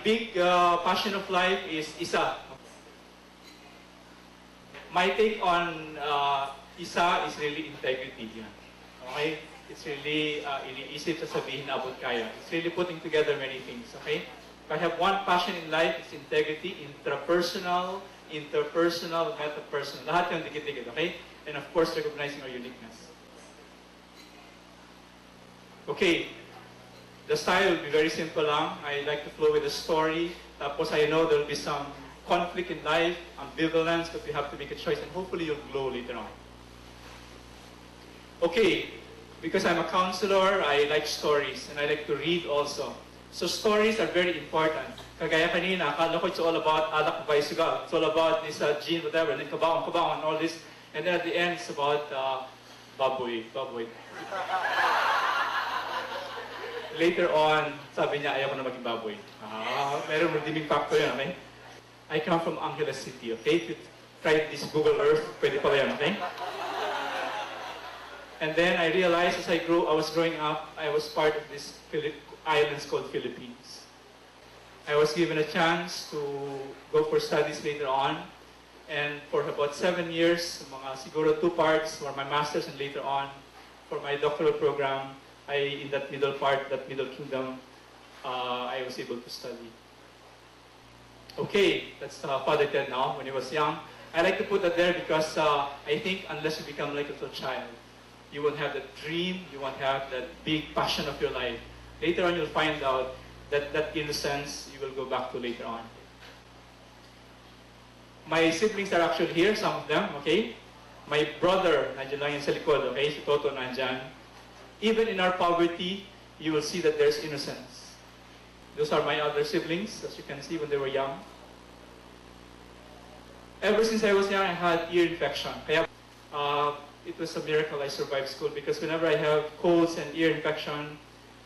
big passion of life is isa. My take on isa is really integrity. Yan. Okay? It's really iniisip sa sabihin na abot kaya. It's really putting together many things. Okay? If I have one passion in life, it's integrity, intrapersonal, interpersonal, metapersonal. Lahat yung dikit-dikit. Okay? And of course, recognizing our uniqueness. Okay. The style will be very simple lang. I like to flow with the story. Tapos I know there will be some conflict in life, ambivalence, but we have to make a choice, and hopefully you'll glow later on. Okay. Because I'm a counselor, I like stories, and I like to read also. So stories are very important. Kagaya kanina, akala ko it's all about alak baisugal. It's all about this gene, whatever, and then kabaong, and all this. And then at the end, it's about baboy. Later on, sabi niya, ayaw ko na maging baboy. Meron redeeming factor yan, okay? I come from Angeles City, okay? If you try this Google Earth, pwede pala yan, okay? And then I realized as I was growing up, I was part of this islands called Philippines. I was given a chance to go for studies later on. And for about 7 years, mga siguro 2 parts for my master's, and later on for my doctoral program, in that middle part, that middle kingdom, I was able to study. Okay, that's Father Ted now, when he was young. I like to put that there because I think unless you become like a little child, you won't have that dream, you won't have that big passion of your life. Later on, you'll find out that that innocence you will go back to later on. My siblings are actually here, some of them, okay? My brother, nandiyan lang yun sa likod, okay? Si Toto nandiyan. Even in our poverty, you will see that there's innocence. Those are my other siblings, as you can see, when they were young. Ever since I was young, I had ear infection. Kaya, it was a miracle I survived school because whenever I have colds and ear infection,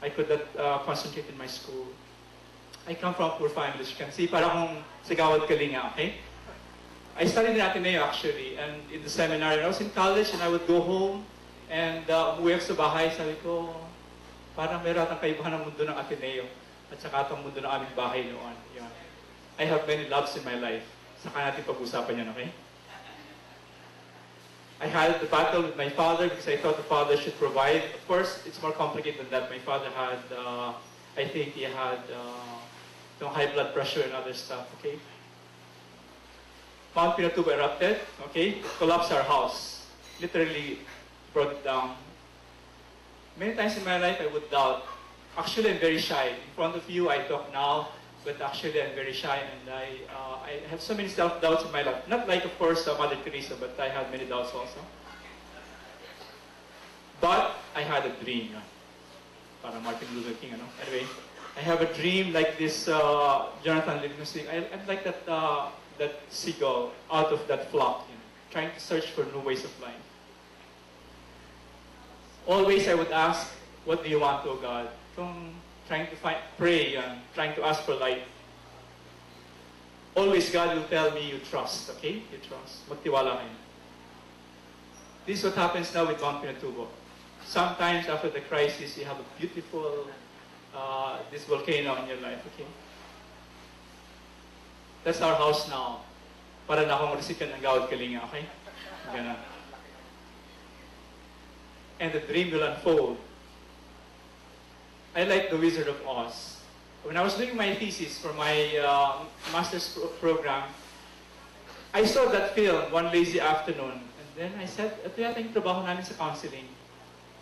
I could not concentrate in my school. I come from a poor family, as you can see. Para akong sigawad kalinga, okay? I studied in Ateneo actually, and in the seminary. I was in college and I would go home and umuwi ako sa bahay. Sabi ko, parang meron ang kaibahan ng mundo ng Ateneo at saka itong mundo ng aming bahay noon. Yun. I have many loves in my life. Saka natin pag-usapan yan, okay? I had the battle with my father because I thought the father should provide. Of course, it's more complicated than that. My father had, I think he had high blood pressure and other stuff, okay? Mount Pinatubo erupted, okay? It collapsed our house. Literally brought it down. Many times in my life, I would doubt. Actually, I'm very shy. In front of you, I talk now, but actually, I'm very shy, and I have so many self-doubts in my life. Not like, of course, Mother Teresa, but I had many doubts also. But I had a dream. Para Martin Luther King, ano? Anyway, I have a dream like this Jonathan Livingston. I'd like that that seagull out of that flock, trying to search for new ways of life. Always I would ask, what do you want, O God? Trying to pray, trying to ask for light. Always God will tell me, you trust, okay? You trust. Magtiwala kayo. This is what happens now with Mount Pinatubo. Sometimes after the crisis, you have a beautiful, this volcano in your life, okay? That's our house now. Para na akong recipient ng gawad kalinga, okay? Ganun. And the dream will unfold. I like The Wizard of Oz. When I was doing my thesis for my master's program, I saw that film one lazy afternoon. And then I said, ito yata yung trabaho namin sa counseling.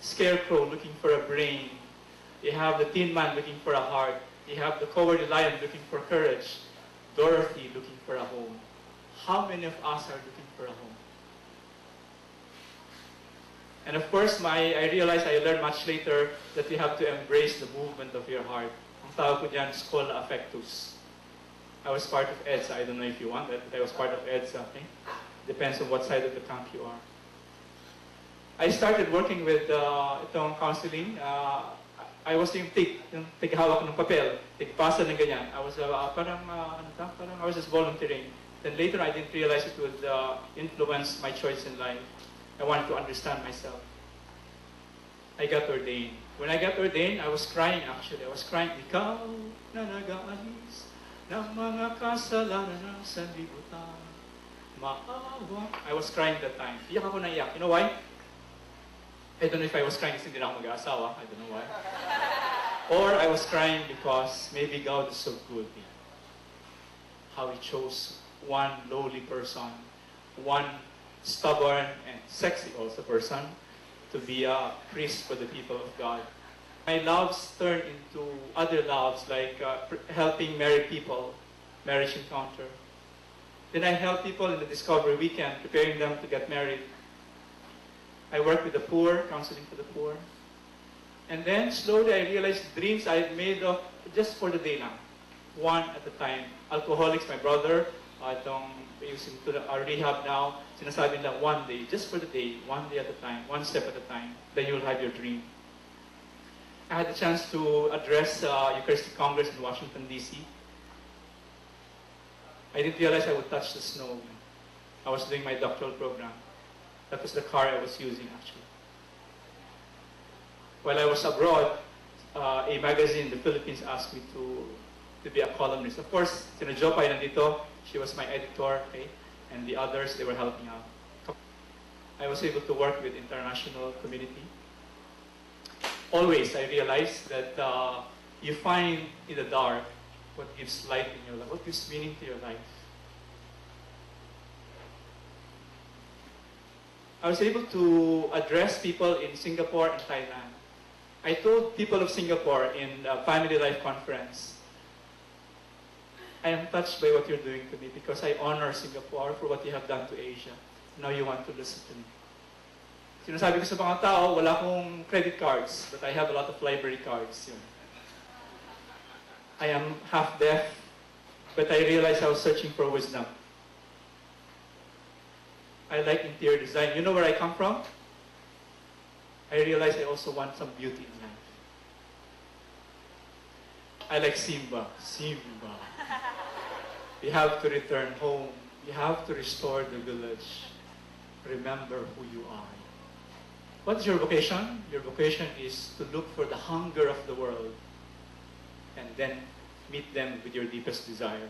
Scarecrow looking for a brain. You have the Tin Man looking for a heart. You have the Cowardly Lion looking for courage. Dorothy looking for a home. How many of us are looking for a home? And of course, I realized, I learned much later, that you have to embrace the movement of your heart. Ang tawag ko dyan, Schola Affectus. I was part of EDSA. I don't know if you want that, but I was part of EDSA. Okay? Depends on what side of the camp you are. I started working with itong counseling. I was yung tighawak ng papel, tigpasa ng ganyan. I was I was just volunteering. Then later, I didn't realize it would influence my choice in life. I wanted to understand myself. I got ordained. When I got ordained, I was crying actually. I was crying, ikaw na nag-aalis ng mga kasalanan ng sanlibutan. Maawa. I was crying that time. Iyak ako na iyak. You know why? I don't know if I was crying kasi hindi na ako mag-aasawa. I don't know why. Or I was crying because maybe God is so good. How He chose one lowly person, one stubborn and sexy also person to be a priest for the people of God. My loves turned into other loves like helping married people, marriage encounter. Then I help people in the Discovery Weekend, preparing them to get married. I work with the poor, counseling for the poor. And then slowly I realized dreams I had made of just for the day lang. One at a time. Alcoholics, my brother, itong using to our rehab now, sinasabi nila one day, just for the day, one day at a time, one step at a time, then you'll have your dream. I had the chance to address Eucharistic Congress in Washington, D.C. I didn't realize I would touch the snow. I was doing my doctoral program. That was the car I was using, actually. While I was abroad, a magazine in the Philippines asked me to be a columnist. Of course, Sina Jopay nandito, she was my editor, okay? And the others, they were helping out. I was able to work with international community. Always, I realized that you find in the dark what gives light in your life, what gives meaning to your life. I was able to address people in Singapore and Thailand. I told people of Singapore in a family life conference, I am touched by what you're doing to me because I honor Singapore for what you have done to Asia. Now you want to listen to me. Sinasabi ko sa mga tao, wala akong credit cards, but I have a lot of library cards. Yun. I am half deaf, but I realized I was searching for wisdom. I like interior design. You know where I come from? I realized I also want some beauty in life. I like Simba. Simba. You have to return home. You have to restore the village. Remember who you are. What is your vocation? Your vocation is to look for the hunger of the world and then meet them with your deepest desire.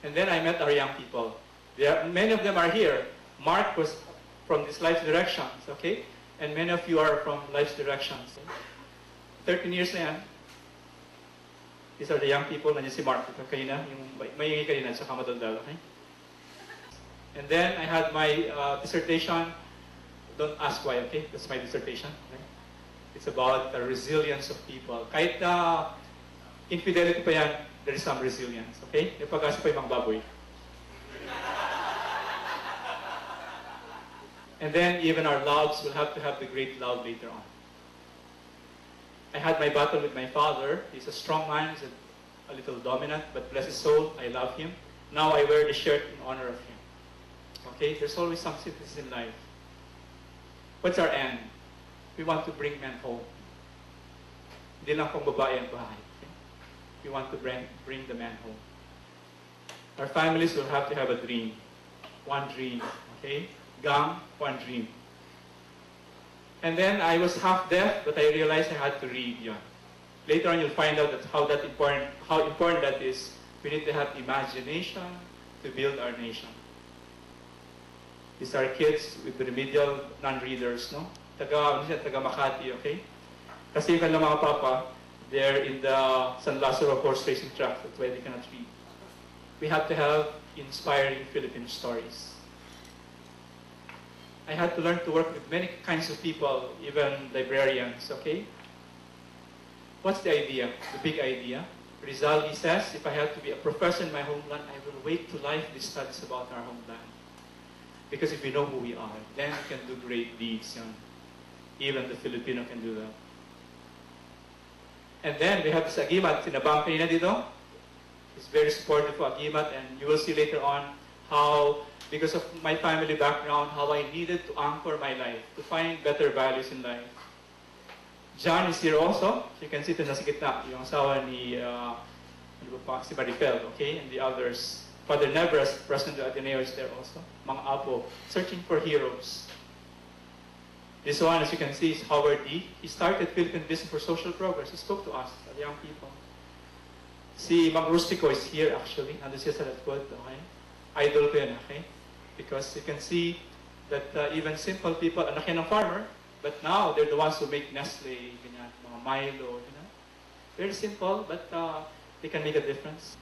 And then I met our young people. Many of them are here. Mark was from this Life's Directions, okay? And many of you are from Life's Directions. 13 years na yan. These are the young people. Nandiyan si Mark. Ito kanina, yung may kanina sa Kamadaldal, okay? And then I had my dissertation. Don't ask why, okay? That's my dissertation. Okay? It's about the resilience of people. Kahit na infidelity pa yan, there is some resilience, okay? Yung pag-asa pa yung mga baboy. And then even our loves will have to have the great love later on. I had my battle with my father. He's a strong man, he's a little dominant, but bless his soul, I love him. Now I wear the shirt in honor of him. Okay, there's always some simplicity in life. What's our end? We want to bring men home. Hindi lang pang babae ang bahay. Okay? We want to bring the man home. Our families will have to have a dream. One dream. Okay? Gang, one dream. And then I was half deaf, but I realized I had to read yun. Later on, you'll find out that how important that is. We need to have imagination to build our nation. These are kids with remedial non-readers, no? Taga Makati, okay? Kasi yung kanilang mga papa, they're in the San Lazaro horse racing track, that's why they cannot read. We have to have inspiring Philippine stories. I had to learn to work with many kinds of people, even librarians, okay? What's the idea? The big idea? Rizal, he says, if I have to be a professor in my homeland, I will wake to life these studies about our homeland. Because if we know who we are, then we can do great deeds. You know? Even the Filipino can do that. And then we have this Agimat, sinabang kanina dito. He's very supportive of Agimat, and you will see later on how, because of my family background, how I needed to anchor my life, to find better values in life. John is here also. You can see ito nasa gitna, yung asawa ni si Maripel, okay? And the others. Father Nevers, President of Ateneo, is there also. Mga Apo, searching for heroes. This one, as you can see, is Howard D. He started Philippine Business for Social Progress. He spoke to us, the young people. Si Mang Rustico is here actually. Nandun siya sa likod. Okay? Idol ko yun. Okay? Because you can see that even simple people, anak yan ng farmer, but now they're the ones who make Nestle, ganyan, mga Milo, you know. Very simple, but they can make a difference.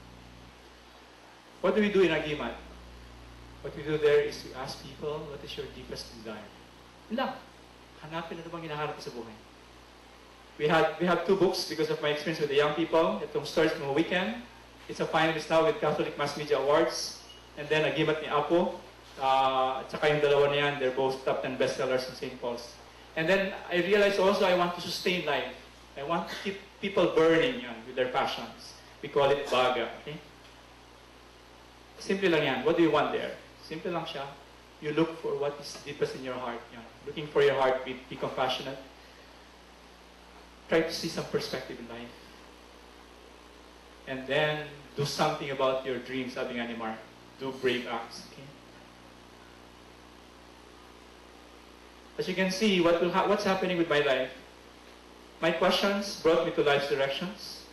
What do we do in Agimat? What we do there is we ask people, what is your deepest desire? Yun lang. Hanapin ano bang hinahanap sa buhay. We have two books because of my experience with the young people. Itong starts from a weekend. It's a finalist now with Catholic Mass Media Awards. And then Agimat ni Apo. Tsaka yung dalawa na yan, they're both top 10 bestsellers in St. Paul's. And then I realized also I want to sustain life. I want to keep people burning yan, with their passions. We call it baga. Okay? Simple lang yan. What do you want there? Simple lang siya. You look for what is deepest in your heart. Yan. Looking for your heartbeat. Be compassionate. Try to see some perspective in life. And then do something about your dreams, sabi nga ni Mark. Do brave acts. Okay? As you can see, what's happening with my life. My questions brought me to life's directions.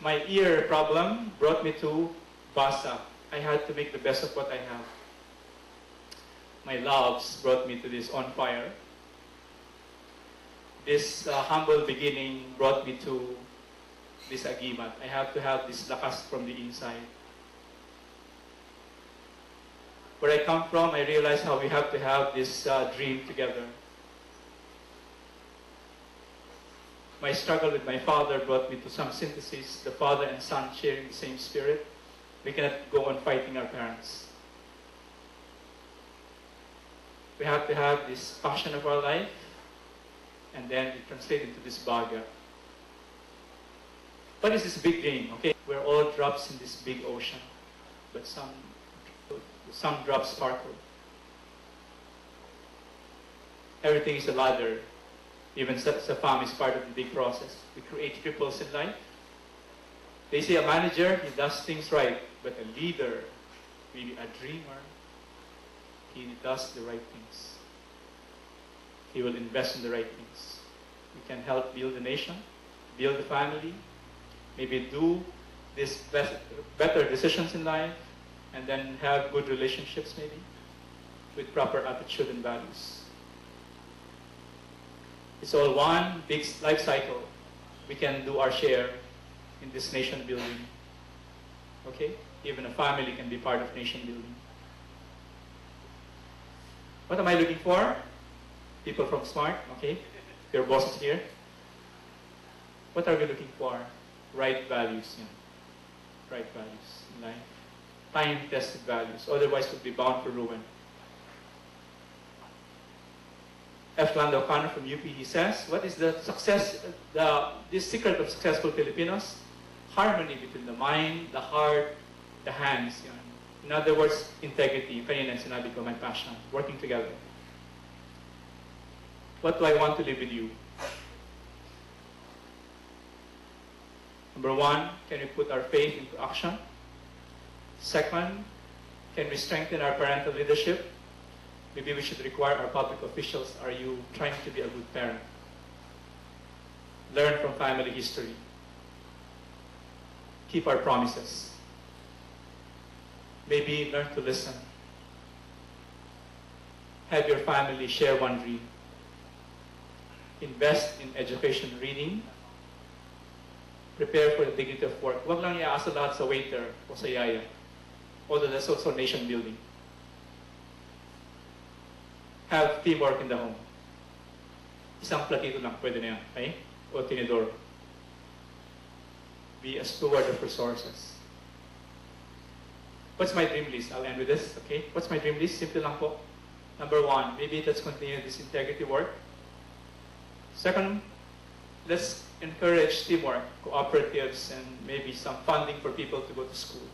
My ear problem brought me to Basa. I had to make the best of what I have. My loves brought me to this on fire. This humble beginning brought me to this agimat. I have to have this lakas from the inside. Where I come from, I realize how we have to have this dream together. My struggle with my father brought me to some synthesis, the father and son sharing the same spirit. We cannot go on fighting our parents. We have to have this passion of our life, and then it translates into this bhaga. What is this big dream? Okay, we're all drops in this big ocean, but some drops sparkle. Everything is a ladder. Even Safam is part of the big process. We create ripples in life. They say a manager, he does things right, but a leader, really a dreamer, he does the right things. He will invest in the right things. We can help build the nation, build the family, maybe do these better decisions in life, and then have good relationships maybe, with proper attitude and values. It's all one big life cycle. We can do our share in this nation building. Okay? Even a family can be part of nation building. What am I looking for? People from SMART, okay? Your boss is here. What are we looking for? Right values, yeah. Right values in life. Time-tested values. Otherwise, we'll be bound for ruin. F. Lando Connor from UP, he says, what is the secret of successful Filipinos? Harmony between the mind, the heart, the hands. Yan. In other words, integrity. Kanina sinabi ko, my passion. Working together. What do I want to live with you? Number one, can we put our faith into action? Second, can we strengthen our parental leadership? Maybe we should require our public officials, are you trying to be a good parent? Learn from family history. Keep our promises. Maybe learn to listen. Have your family share one dream. Invest in education reading. Prepare for the dignity of work. Huwag lang iaasa lahat sa waiter o sa yaya. Although that's also nation building. Have teamwork in the home. Isang platito lang, pwede na yan. Okay? O tinidor. Be a steward of resources. What's my dream list? I'll end with this, okay? What's my dream list? Simple lang po. Number one, maybe let's continue this integrity work. Second, let's encourage teamwork, cooperatives, and maybe some funding for people to go to school.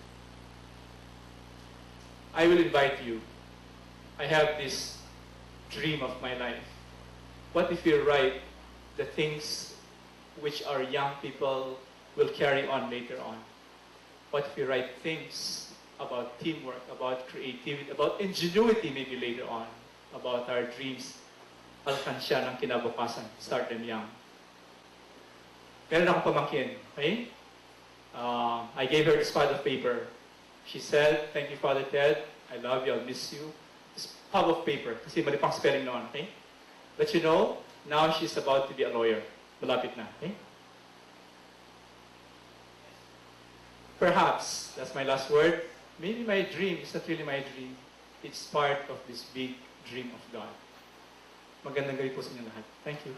I will invite you. I have this dream of my life. What if we write the things which our young people will carry on later on? What if we write things about teamwork, about creativity, about ingenuity maybe later on, about our dreams, alkansya ng kinabukasan, start them young. Meron akong pamangkin, okay? I gave her this pad of paper. She said, "Thank you, Father Ted. I love you. I'll miss you." This pad of paper. Kasi mali pang spelling noon, okay? But you know, now she's about to be a lawyer. Malapit na, okay? Perhaps, that's my last word, maybe my dream is not really my dream. It's part of this big dream of God. Magandang gabi po sa inyo lahat. Thank you.